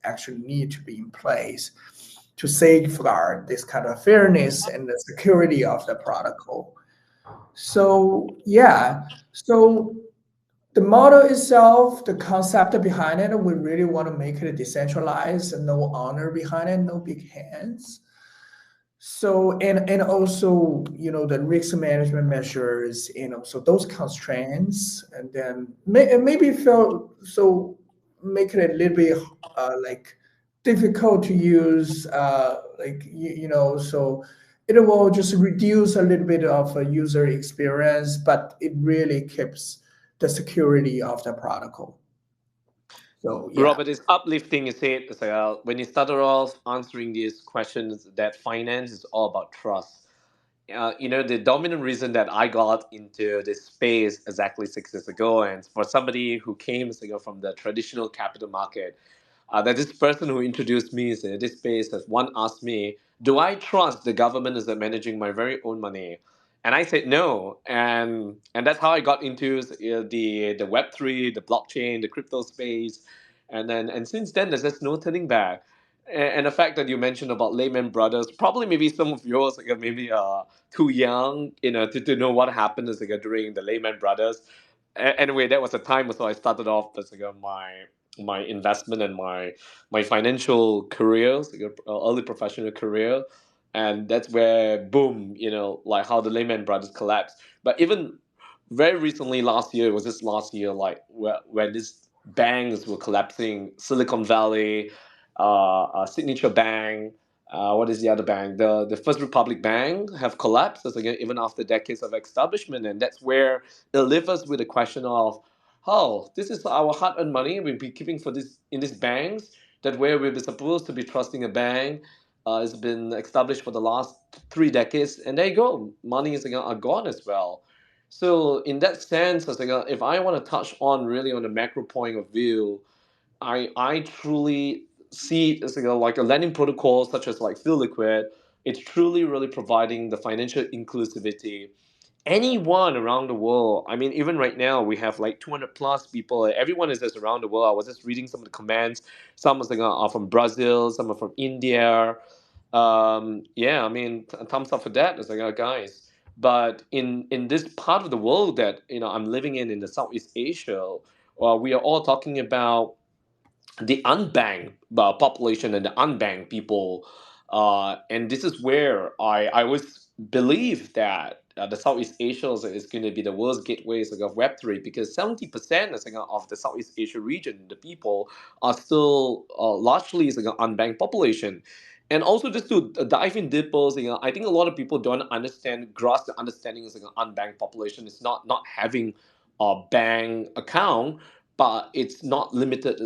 actually need to be in place to safeguard this kind of fairness and the security of the protocol. So yeah, so the model itself, the concept behind it, we really want to make it decentralized and no honor behind it, no big hands. So and also the risk management measures, so those constraints, and then maybe feel so make it a little bit like difficult to use, so it will just reduce a little bit of a user experience, but it really keeps the security of the protocol. So yeah. Robert, is uplifting. You said it's like, when you started off answering these questions, that finance is all about trust. The dominant reason that I got into this space exactly 6 years ago, and for somebody who came from the traditional capital market, that this person who introduced me in this space has one asked me, "Do I trust the government is managing my very own money?" And I said no, and that's how I got into the Web3, the blockchain, the crypto space, and since then there's just no turning back. And the fact that you mentioned about Lehman Brothers, probably maybe some of yours maybe too young, to know what happened during the Lehman Brothers. Anyway, that was a time so I started off as my investment and my financial career, early professional career, and that's where boom, like how the Lehman Brothers collapsed. But even very recently, last year, it was this last year, like when these banks were collapsing, Silicon Valley, Signature Bank. What is the other bank? The First Republic Bank have collapsed again, even after decades of establishment, and that's where it leaves us with the question of, oh, this is our hard-earned money we've been keeping for this in these banks. That where we're supposed to be trusting a bank, has been established for the last 3 decades, and there you go, money is are gone as well. So in that sense, if I want to touch on really on the macro point of view, I truly see it as like a lending protocol such as like FILLiquid. It's truly really providing the financial inclusivity. Anyone around the world, I mean, even right now we have like 200 plus people. Everyone is just around the world. I was just reading some of the comments. Some are from Brazil, some are from India. Yeah, I mean, thumbs up for that. It's like, guys. But in this part of the world that I'm living in the Southeast Asia, we are all talking about the unbanked population and the unbanked people. And this is where I always believe that the Southeast Asia is going to be the world's gateways of Web3, because 70% of the Southeast Asia region, the people, are still largely is an unbanked population. And also just to dive in deeper, I think a lot of people don't grasp the understanding of unbanked population. It's not having a bank account, but it's not limited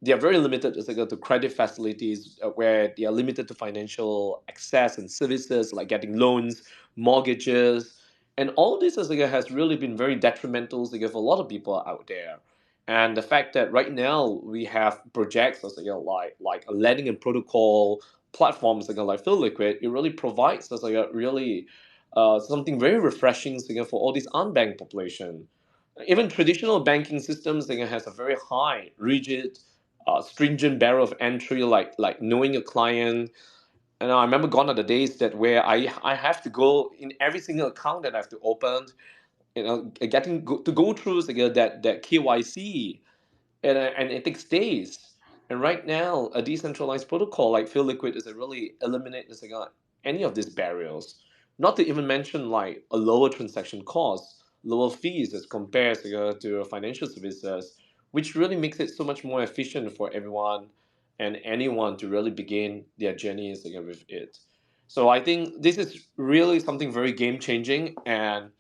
they are very limited to credit facilities, where they are limited to financial access and services like getting loans, mortgages, and all this has really been very detrimental for a lot of people out there. And the fact that right now we have projects like a lending and protocol platforms like FILLiquid, it really provides us really something very refreshing for all this unbanked population. Even traditional banking systems has a very high, rigid, stringent barrier of entry, like knowing a client. And I remember gone are the days that where I have to go in every single account that I have to open, to go through that KYC, and it takes days. And right now, a decentralized protocol like FILLiquid is a really eliminate any of these barriers. Not to even mention like a lower transaction cost, lower fees as compared to financial services, which really makes it so much more efficient for everyone and anyone to really begin their journeys with it. So I think this is really something very game changing, and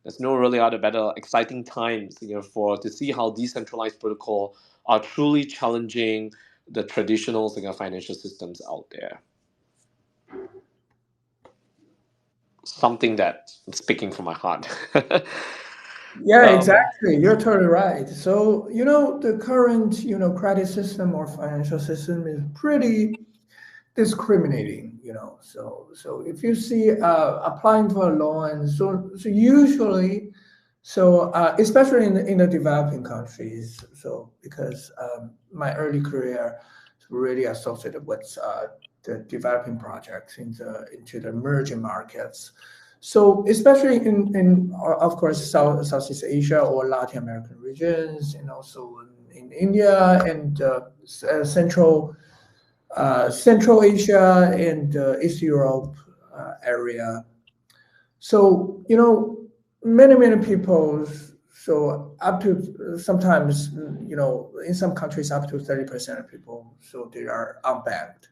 there's no really other better exciting times for to see how decentralized protocol are truly challenging the traditional financial systems out there. Something that I'm speaking from my heart. Yeah, um, exactly. You're totally right. So, the current, credit system or financial system is pretty discriminating, So if you see applying for a loan, so usually, especially in the developing countries, so because my early career is really associated with the developing projects into the emerging markets. So especially in of course Southeast Asia or Latin American regions, and also in India and Central Asia and East Europe area. So, many people, so up to sometimes, in some countries, up to 30% of people, so they are unbanked.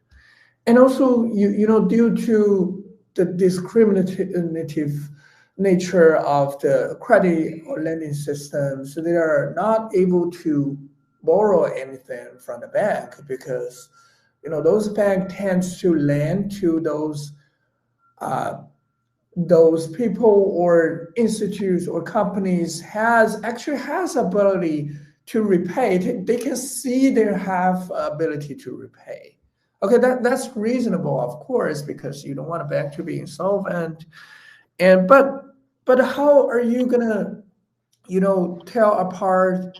And also, due to the discriminative nature of the credit or lending system, so they are not able to borrow anything from the bank because those bank tends to lend to uh, those people or institutes or companies has ability to repay. They can see they have ability to repay. Okay, that's reasonable, of course, because you don't want a bank to be insolvent. And but how are you gonna tell apart?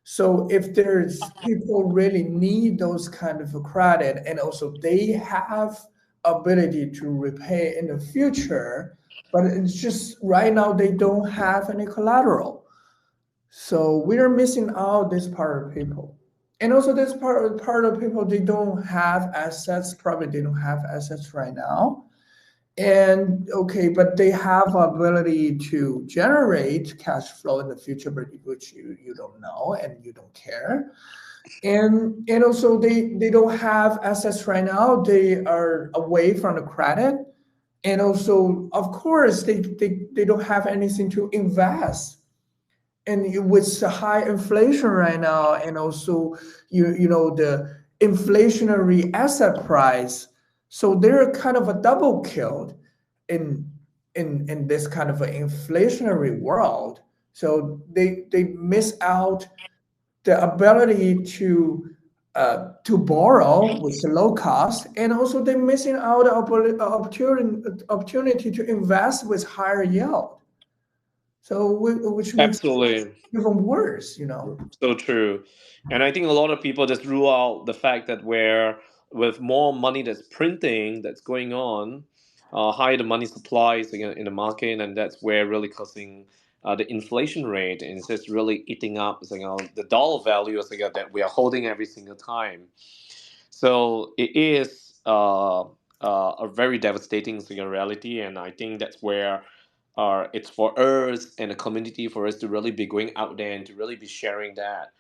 So if there's people really need those kind of a credit and also they have ability to repay in the future, but it's just right now they don't have any collateral. So we are missing out this part of people. And also this part of people, they don't have assets, probably they don't have assets right now. And okay, but they have ability to generate cash flow in the future, but which you don't know and you don't care. And also they don't have assets right now. They are away from the credit. And also, of course, they don't have anything to invest. And with the high inflation right now, and also the inflationary asset price, so they're kind of a double killed in in this kind of an inflationary world. So they miss out the ability to borrow with low cost, and also they're missing out the opportunity to invest with higher yield. So which makes Absolutely. even worse. So true. And I think a lot of people just rule out the fact that where with more money that's printing that's going on, higher the money supplies in the market, and that's where really causing the inflation rate, and it's just really eating up the dollar value that we are holding every single time. So it is a very devastating reality, and I think that's where it's for us and the community for us to really be going out there and to really be sharing that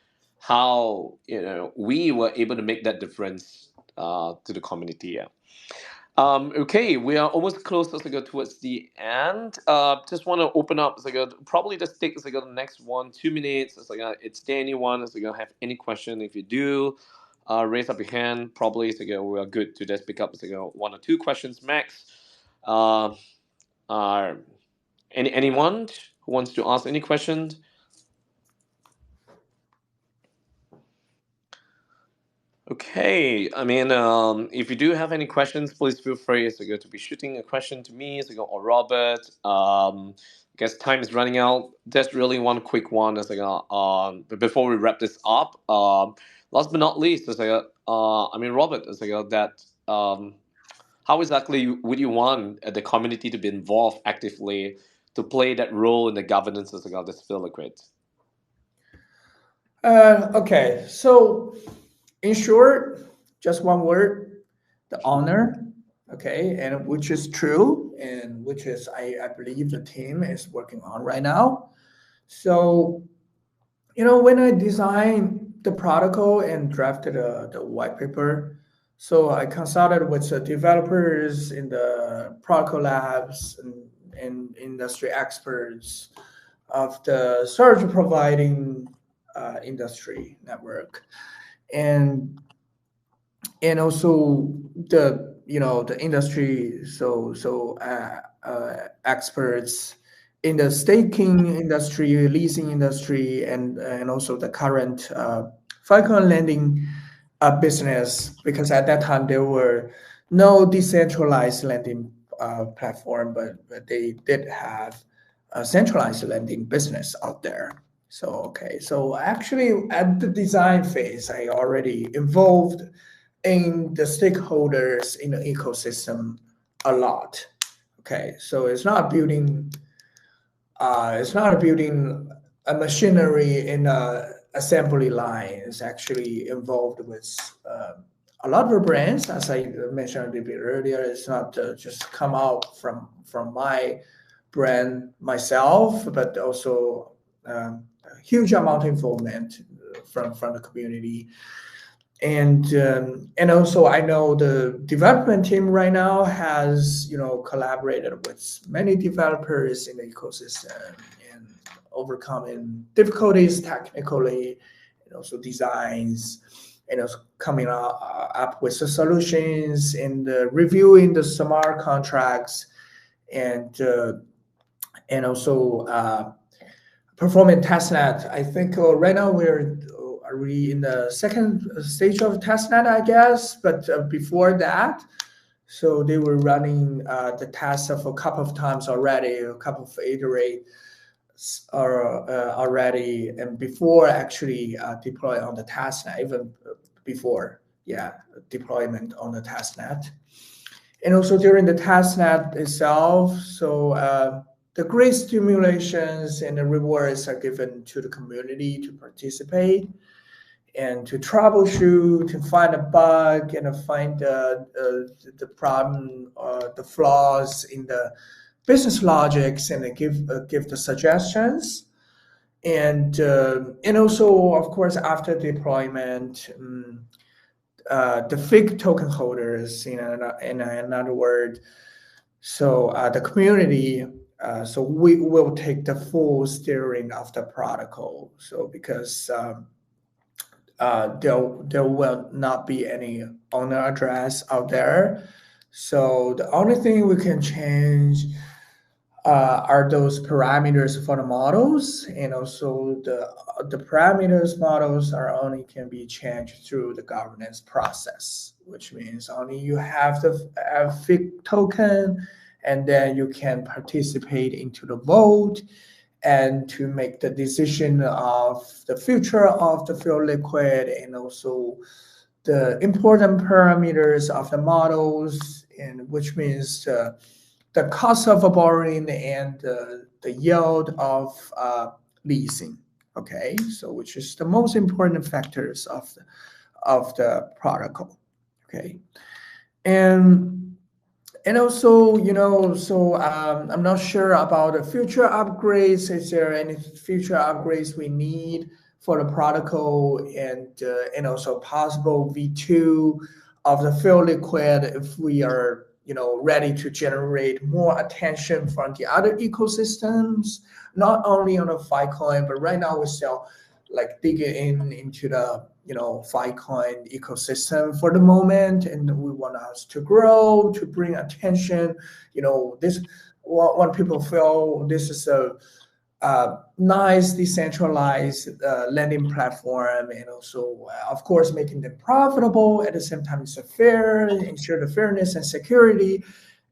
how we were able to make that difference to the community. Yeah. Okay, we are almost close towards the end. Just want to open up. Probably just take the next 1 2 minutes. It's there anyone have any question? If you do, raise up your hand. Probably we are good to just pick up 1 or 2 questions max. Uh, uh, anyone who wants to ask any questions? Okay, I mean, if you do have any questions, please feel free to be shooting a question to me or Robert. I guess time is running out. Just really one quick one but before we wrap this up. Last but not least, I mean, Robert, that how exactly would you want the community to be involved actively to play that role in the governance of this FILLiquid? Okay, so in short, just one word: the honor. okay, and which is true, and which is I believe the team is working on right now. So, when I designed the protocol and drafted the white paper, so I consulted with the developers in the protocol labs and industry experts of the service providing industry network, and also the industry, experts in the staking industry, leasing industry, and also the current Filecoin lending business, because at that time there were no decentralized lending platform, but they did have a centralized lending business out there. So okay, so actually at the design phase, I already involved in the stakeholders in the ecosystem a lot. Okay, so it's not building a machinery in a assembly line. It's actually involved with a lot of brands, as I mentioned a little bit earlier. It's not just come out from my brand myself, but also a huge amount of involvement from the community. And also I know the development team right now has collaborated with many developers in the ecosystem and overcoming difficulties technically, and also designs, and also coming up with the solutions, and reviewing the smart contracts, and also performing testnet. I think right now are we in the second stage of testnet, I guess. But before that, so they were running the test of a couple of times already, a couple of iterate already, and before actually deploy on the testnet, even before, deployment on the testnet. And also during the testnet itself, so the grade stimulations and the rewards are given to the community to participate and to troubleshoot, to find a bug, and to find the problem, the flaws in the business logics, and to give the suggestions. And also, of course, after deployment, the fig token holders, in another word, so the community, so we will take the full steering of the protocol. So because there will not be any owner address out there. So the only thing we can change are those parameters for the models, and also the parameters models are only can be changed through the governance process, which means only you have the FIG token, and then you can participate into the vote and to make the decision of the future of the FILLiquid, and also the important parameters of the models, and which means the cost of borrowing and the yield of leasing. Okay, so which is the most important factors of the protocol. Okay, and also, so I'm not sure about the future upgrades. Is there any future upgrades we need for the protocol, and also possible V2 of the FILLiquid if we are ready to generate more attention from the other ecosystems, not only on the Filecoin, but right now we're still like digging into the Filecoin ecosystem for the moment, and we want us to grow, to bring attention. This when people feel this is a nice decentralized lending platform, and also of course making them profitable at the same time. It's a fair, ensure the fairness and security,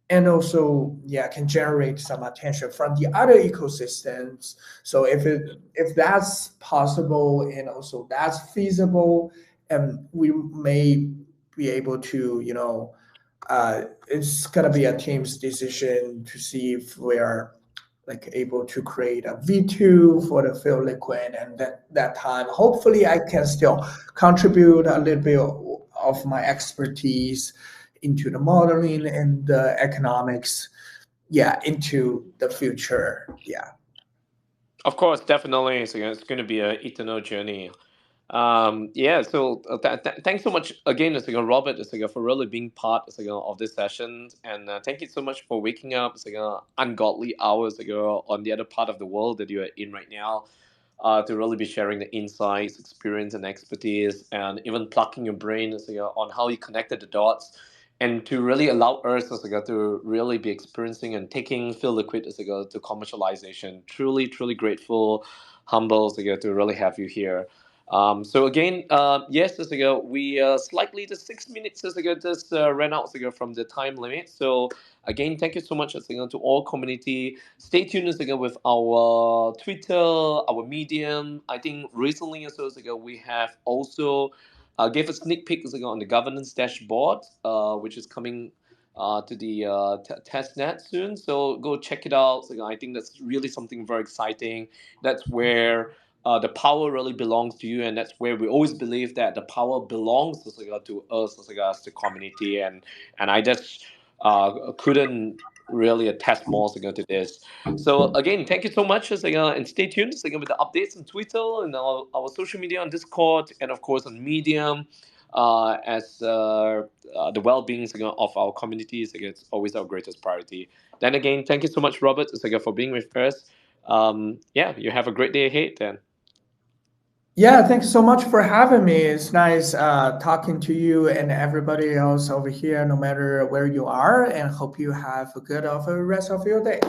and also can generate some attention from the other ecosystems. So if that's possible, and also that's feasible, and we may be able to it's going to be a team's decision to see if we are like able to create a V2 for the FILLiquid, and that time hopefully I can still contribute a little bit of my expertise into the modeling and the economics, yeah, into the future. Yeah. Of course, definitely. So it's going to be an eternal journey. Yeah, so thanks so much again, Robert, for really being part of this session. And thank you so much for waking up ungodly hours on the other part of the world that you're in right now, to really be sharing the insights, experience, and expertise, and even plucking your brain on how you connected the dots, and to really allow us to really be experiencing and taking FILLiquid to commercialization. Truly, truly grateful, humble to really have you here. So again, yes, we slightly just 6 minutes just ran out from the time limit. So again, thank you so much to all community. Stay tuned with our Twitter, our Medium. I think recently we have also gave a sneak peek on the governance dashboard, which is coming to the testnet soon. So go check it out. I think that's really something very exciting. That's where the power really belongs to you, and that's where we always believe that the power belongs to us as the community, and I just couldn't really attest more to this. So again, thank you so much, and stay tuned with the updates on Twitter and our social media on Discord, and of course on Medium. As the well-being of our communities, it's always our greatest priority. Then again, thank you so much, Robert, for being with us. Yeah, you have a great day ahead then. Yeah, thanks so much for having me. It's nice talking to you and everybody else over here, no matter where you are, and hope you have a good of a rest of your day.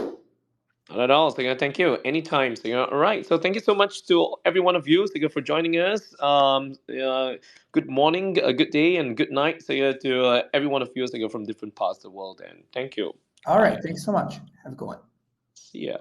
Not at all. Thank you. Anytime. All right. So thank you so much to every one of you for joining us. Good morning, good day, and good night to every one of you from different parts of the world. And thank you. All right, Bye. thanks so much. Have a good one. See ya.